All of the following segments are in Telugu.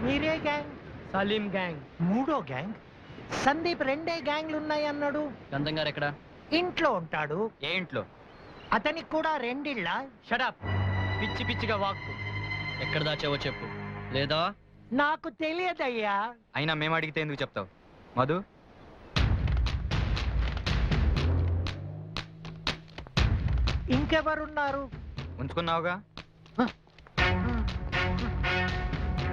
మీరే గ్యాంగ్? సలీం గ్యాంగ్. మూడో గ్యాంగ్? సందీప్ రెండే గ్యాంగ్లు ఉన్నాయి అన్నాడు. గంధం గారు ఎక్కడ? ఇంట్లో ఉంటాడు. ఏ ఇంట్లో? అతనికి కూడా రెండిళ్ళ? షడప్, పిచ్చి పిచ్చిగా వాక్కు. ఎక్కడ దాచావో చెప్పు, లేదా నాకు తెలియదయ్యా. అయినా మేము అడిగితే ఎందుకు చెప్తావు మధు? ఇంకెవరున్నారు? ఉంచుకున్నావుగా.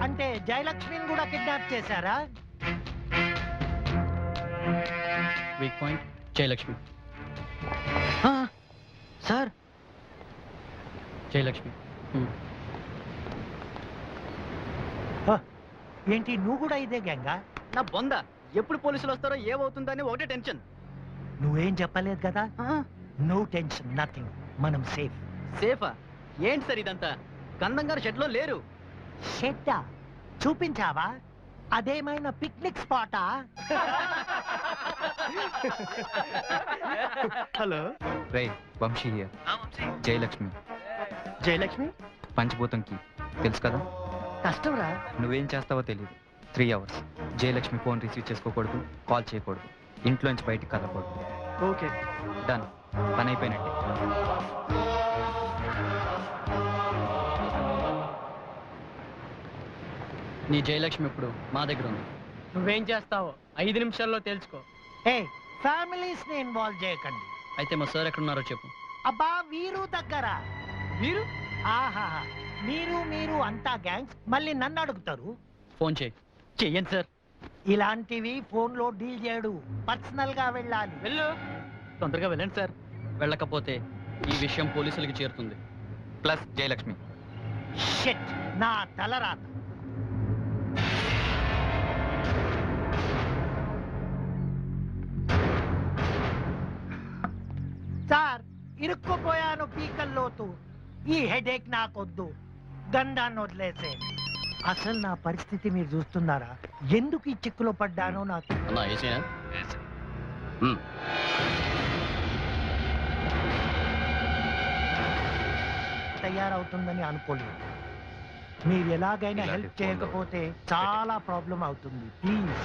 అంటే జయలక్ష్మిని కూడా కిడ్నాప్ చేశారా? Weak point Jayalakshmi. Sir Jayalakshmi. ఏంటి నువ్వు కూడా ఇదే గ్యాంగా? నా బొంద, ఎప్పుడు పోలీసులు వస్తారో ఏమవుతుందని ఒకటే టెన్షన్. నువ్వేం చెప్పలేదు కదా. నో టెన్షన్, నథింగ్, మనం సేఫ్. సేఫా? ఏంటి సార్ ఇదంతా? గంధం గారు షెడ్ లో లేరు. షెడ్డా? చూపించావా? అదేమైనా పిక్నిక్ స్పాటా? హలో రే వంశీ, జయలక్ష్మి. జయలక్ష్మి పంచభూతంకి తెలుసు కదా. కష్టంరా. నువ్వేం చేస్తావో తెలియదు. 3 hours జయలక్ష్మి ఫోన్ రిసీవ్ చేసుకోకూడదు, కాల్ చేయకూడదు, ఇంట్లోంచి బయటికి కదలకూడదు. Okay, done. పని అయిపోయినట్టే. నీ జయలక్ష్మి ఇప్పుడు మా దగ్గర ఉంది. నువ్వేం చేస్తావో 5 నిమిషాల్లో తెలుసుకో. ఏ ఫ్యామిలీస్ ని ఇన్వాల్వ్ చేయకండి. అయితే మా సార్ ఎక్కడున్నారో చెప్పు. అబ్బా వీరు దగ్గర. మీరు? ఆహా, మీరు మీరు అంతా గ్యాంగ్స్, మళ్ళీ నన్ను అడుగుతారు. ఫోన్ చేయి. చెయ్యండి సార్. ఇలాంటివి ఫోన్ లో డీల్ చేయడు, పర్సనల్ గా వెళ్ళాలి. వెళ్ళు, తొందరగా వెళ్ళండి సార్. వెళ్ళకపోతే ఈ విషయం పోలీసులకి చేరుతుంది. ప్లస్ జయలక్ష్మి. షిట్, నా తలరాత. సార్, ఇరుక్కుపోయాను పీకల్లోతు. ఈ హెడేక్ నాకొద్దు, గంధాన్ని వదిలేసే. అసలు నా పరిస్థితి మీరు చూస్తున్నారా? ఎందుకు ఈ చిక్కులో పడ్డానో నాకు. తయారవుతుందని అనుకోలేదు. మీరు ఎలాగైనా హెల్ప్ చేయకపోతే చాలా ప్రాబ్లం అవుతుంది. ప్లీజ్.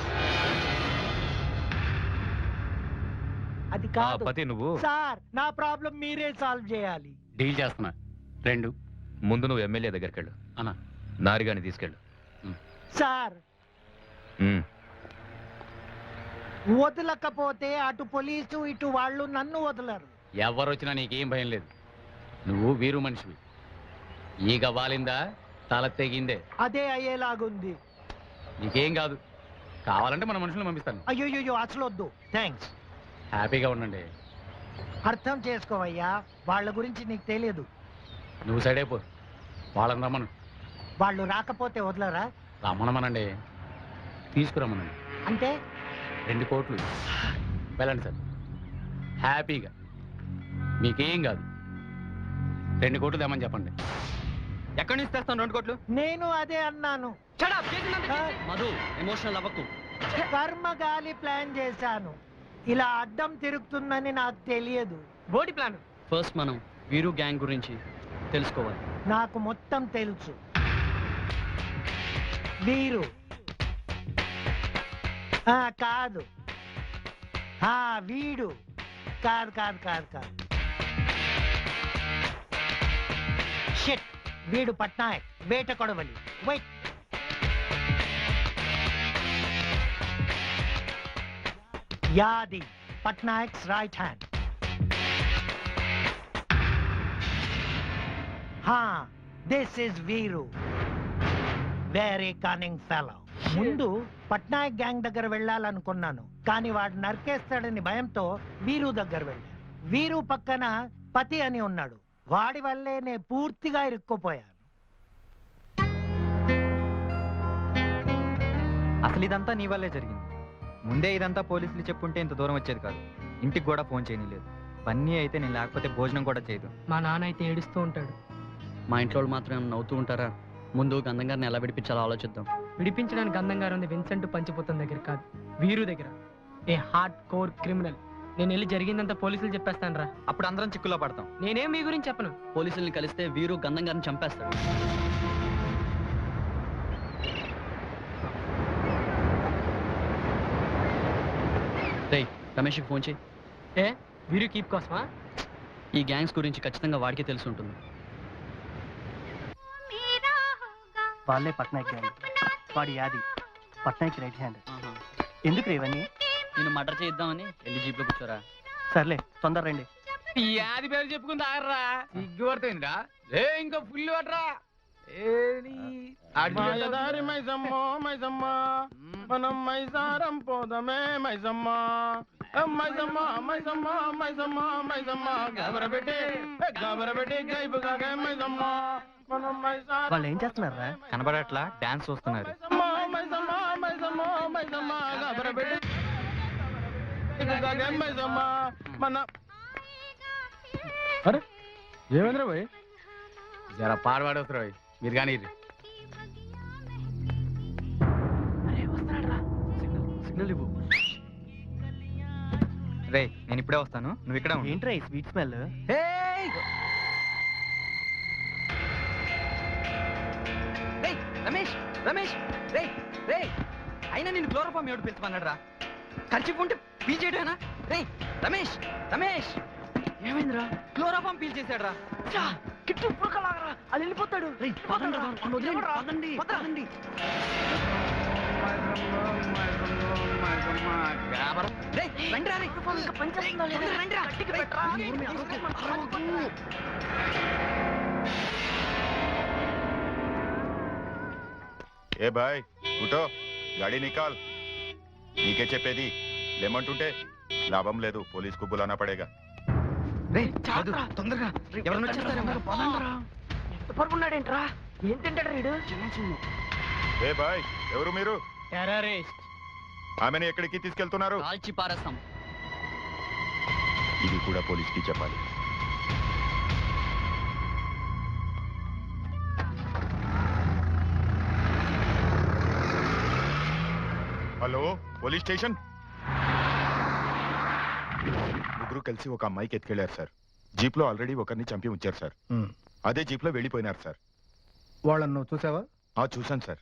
అది కాదు నువ్వు సార్, నా ప్రాబ్లం మీరే సాల్వ్ చేయాలి. డీల్ చేస్తున్నా. 2 ముందు నువ్వు ఎమ్మెల్యే దగ్గరికి వెళ్ళు అన్నా, నారిగాని తీసుకెళ్ళు. సార్, వదలకపోతే అటు పోలీసు ఇటు వాళ్ళు నన్ను వదలరు. ఎవరు వచ్చినా నీకేం భయం లేదు. నువ్వు వీరు మనిషివి. ఈగ వాలిందా తల తెగిందే. అదే అయ్యేలాగుంది. నీకేం కాదు. కావాలంటే మన మనుషులను పంపిస్తాను. అయ్యో అసలు వద్దు, థ్యాంక్స్. హ్యాపీగా ఉండండి. అర్థం చేసుకోవయ్యా, వాళ్ళ గురించి నీకు తెలియదు. నువ్వు సైడ్ అయిపో. వాళ్ళని రమ్మను. వాళ్ళు రాకపోతే వదలరా? రమ్మనమనండి, తీసుకురమ్మనండి. అంటే 2 కోట్లు వెళ్ళండి సార్, హ్యాపీగా. మీకేం కాదు. 2 కోట్లు తెమ్మని చెప్పండి. ఎక్కడి నుంచి తెస్తాను 2 కోట్లు? నేను అదే అన్నాను. మధు, ఎమోషనల్ అవ్వకు. కర్మగాలి ప్లాన్ చేశాను. ఇలా అడ్డం తిరుగుతుందని నాకు తెలియదు. బోడి ప్లాన్. ఫస్ట్ మనం వీరు గ్యాంగ్ గురించి తెలుసుకోవాలి. నాకు మొత్తం తెలుసు. వీరు కాదు, వీడు కాదు కాదు కాదు కాదు. షిట్, వీడు పట్నాయక్, వేట కొడవలి. వెయిట్, యాది పట్నాయక్స్ రైట్ హ్యాండ్. దిస్ ఇస్ వీరు, వెరీ కనింగ్ ఫెలో. ముందు పట్నాయక్ గ్యాంగ్ దగ్గర వెళ్ళాలనుకున్నాను, కానీ వాడు నరికేస్తాడని భయంతో వీరు దగ్గర వెళ్ళాను. వీరు పక్కన పతి అని ఉన్నాడు, వాడి వల్లే నేను పూర్తిగా ఇరుక్కుపోయాను. అసలు ఇదంతా నీ వల్లే జరిగింది. ముందే ఇదంతా పోలీసులు చెప్పుంటే ఇంత దూరం వచ్చేది కాదు. ఇంటికి కూడా ఫోన్ చేయలేదు. బన్నీ అయితే నేను లేకపోతే భోజనం కూడా చేయదు. మా నాన్న అయితే ఏడుస్తూ ఉంటాడు. మా ఇంట్లో వాళ్ళు మాత్రం నవ్వుతూ ఉంటారా? ముందు గంధం గారిని ఎలా విడిపించాలో ఆలోచిద్దాం. విడిపించడానికి గంధం గారు ఉంది విన్సెంట్ పంచిపోతున్న దగ్గర కాదు, వీరు దగ్గర. ఏ హార్డ్ కోర్ క్రిమినల్. నేను వెళ్ళి జరిగిందంతా పోలీసులు చెప్పేస్తాను రా. అప్పుడు అందరం చిక్కులో పడతాం. నేనేం మీ గురించి చెప్పను. పోలీసుల్ని కలిస్తే వీరు గంధం గారిని చంపేస్తాడు. రేయ్ రమేష్కి ఫోన్ చేయి. ఏ వీరు కీప్ కోసమా? ఈ గ్యాంగ్స్ గురించి ఖచ్చితంగా వాడికే తెలిసి ఉంటుంది. వాళ్ళే పట్నాయక్ గ్యాంగ్. వాడి యాది పట్నాయక్ రైట్ హ్యాండ్. ఎందుకు ఇవన్నీ? నేను మర్డర్ చేద్దామని వెళ్ళి జీప్లో కూర్చోరా. సర్లే తొందర రండి. ఈ ఆది పేరు చెప్పుకుంది ఆగర్రా, సిగ్గు పడుతుందిరా. రే ఇంకా ఫుల్ పట్టరా. మాయదారి మైసమ్మో మైసమ్మ మనం మైసారం పోదమే మైసమ్మ మైసమ్మ మైసమ్మ మైసమ్మ మైసమ్మ గబరబెట్టి గైపు కాగే మైసమ్మ మనం మైసారం వాళ్ళు ఏం చేస్తున్నారా? కనబడట్లా డాన్స్ చూస్తున్నారు. మైసమ్మ మైసమ్మ మైసమ్మ గబరబెట్టి కాగే మైసమ్మ మన అరే ఏమైందిరా భయ్? జర పాడవాడొస్తారు మీరు కానీ సిగ్నల్ ఇవ్వు. రే నేను ఇప్పుడే వస్తాను, నువ్వు ఇక్కడ ఉండు. ఏంట్రా ఈ స్వీట్ స్మెల్? రమేష్ రమేష్ రే రే అయినా నేను క్లోరోఫామ్ ఎవడు పిలుచుకున్నాడు రా? ఖర్చు ఉంటే పీల్ చేయడమేనా? రే రమేష్ రమేష్ ఏమైందిరా? క్లోరోఫామ్ పీల్ చేశాడు రా. కిట్టు పురకలాగరా, అది వెళ్ళిపోతాడు. పదండి. రే రండిరా రే. ఇంకా పనిచేస్తుందా లేదా? రండిరా. ఏ బాయ్ ఉఠో, గాడి నికాల్. నీకే చెప్పేది, లేమంటుంటే లాభం లేదు, పోలీస్ కు బులానా పడేగా. రే చాలు తొందరగా, ఎవరైనా వచ్చేస్తారేమో. పదండిరా. ఎంత పరుకున్నాడేంట్రా? ఏం తింటాడు వీడు? ఏ బాయ్ ఎవరు మీరు? టెర్రరిస్ట్. ఆమెను ఎక్కడికి తీసుకెళ్తున్నారు? కాల్చి పారేస్తాం. ఇది కూడా పోలీస్ కి చెప్పాలి. Hello police station. ముగ్గురు కలిసి ఒక అమ్మాయికి ఎత్తుకెళ్లారు సార్. జీప్ లో ఆల్రెడీ ఒకరిని చంపి ఉంచారు సార్. అదే జీప్ లో వెళ్ళిపోయినారు సార్. వాళ్ళను చూసావా? చూశాను సార్.